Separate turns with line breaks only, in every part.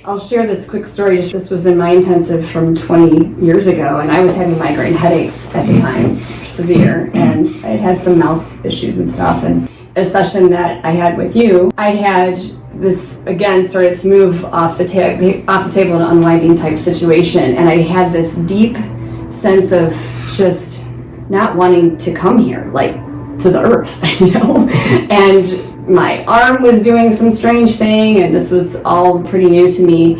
I'll share this quick story. This was in my intensive from 20 years ago, and I was having migraine headaches at the time, severe, and I had had some mouth issues and stuff. And a session that I had with you, I had this, again, started to move off the table in an unwinding type situation, and I had this deep sense of just not wanting to come here, like to the earth, and my arm was doing some strange thing, and this was all pretty new to me,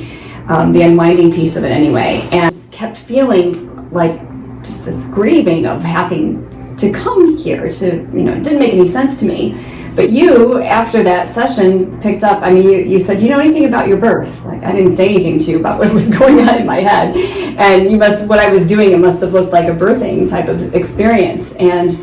the unwinding piece of it anyway, and I just kept feeling like just this grieving of having to come here to, it didn't make any sense to me. But you, after that session, picked up, you said, "Do you know anything about your birth?" Like, I didn't say anything to you about what was going on in my head, and what I was doing, it must have looked like a birthing type of experience, and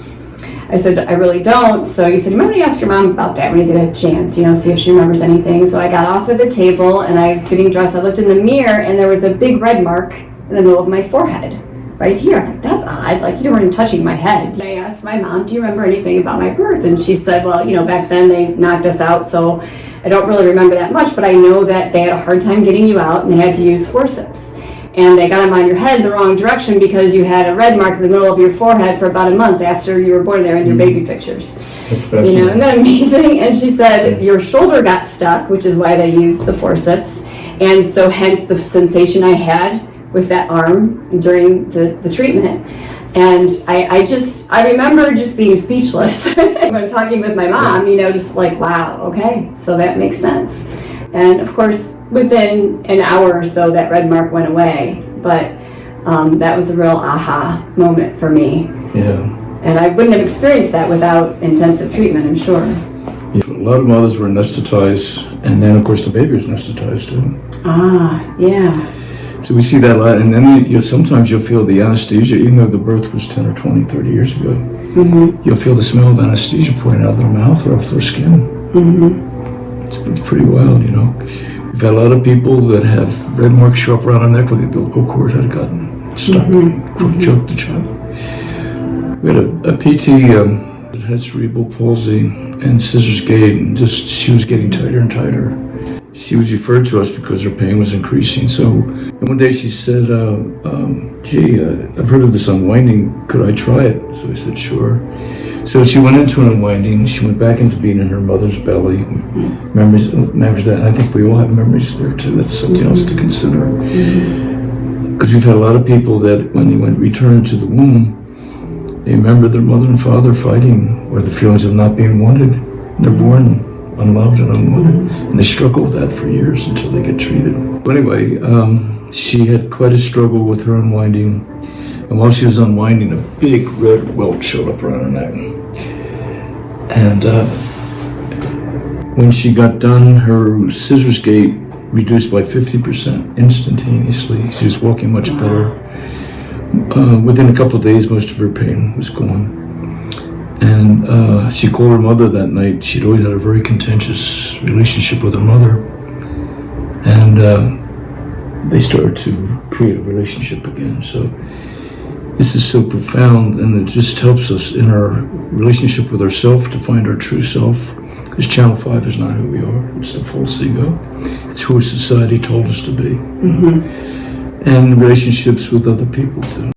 I said, "I really don't." So you said, "You might want to ask your mom about that when you get a chance, see if she remembers anything." So I got off of the table and I was getting dressed. I looked in the mirror and there was a big red mark in the middle of my forehead, right here. I'm like, that's odd. Like, you weren't touching my head. And I asked my mom, "Do you remember anything about my birth?" And she said, "Well, back then they knocked us out, so I don't really remember that much, but I know that they had a hard time getting you out and they had to use forceps. And they got them on your head the wrong direction because you had a red mark in the middle of your forehead for about a month after you were born there in your baby pictures."
That's fascinating.
Isn't that amazing? And she said, "Your shoulder got stuck, which is why they used the forceps. And so hence the sensation I had with that arm during the treatment." And I remember just being speechless when talking with my mom, just like, wow, okay, so that makes sense. And of course, within an hour or so, that red mark went away. But that was a real aha moment for me.
Yeah.
And I wouldn't have experienced that without intensive treatment, I'm sure.
Yeah. A lot of mothers were anesthetized, and then, of course, the baby was anesthetized, too.
Ah, yeah.
So we see that a lot. And then sometimes you'll feel the anesthesia, even though the birth was 10 or 20, 30 years ago.
Mm-hmm.
You'll feel the smell of anesthesia pouring out of their mouth or off their skin.
Mm-hmm.
It's pretty wild, We've had a lot of people that have red marks show up around their neck where the umbilical cord had gotten stuck, choked the child. We had a PT that had cerebral palsy and scissors gate, and she was getting tighter and tighter. She was referred to us because her pain was increasing. So one day she said, "Gee, I've heard of this unwinding. Could I try it?" So I said, "Sure." So she went into an unwinding. She went back into being in her mother's belly. Memories that. And I think we all have memories there too. That's something else to consider. Because we've had a lot of people that when they returned to the womb, they remember their mother and father fighting, or the feelings of not being wanted. They're born unloved and unwanted, and they struggle with that for years until they get treated. But anyway, she had quite a struggle with her unwinding. And while she was unwinding, a big red welt showed up around her neck. And when she got done, her scissors gait reduced by 50% instantaneously. She was walking much better. Within a couple of days, most of her pain was gone. And she called her mother that night. She'd always had a very contentious relationship with her mother. And they started to create a relationship again. So this is so profound, and it just helps us in our relationship with ourselves to find our true self. Because Channel 5 is not who we are. It's the false ego. It's who society told us to be. Mm-hmm. And relationships with other people too.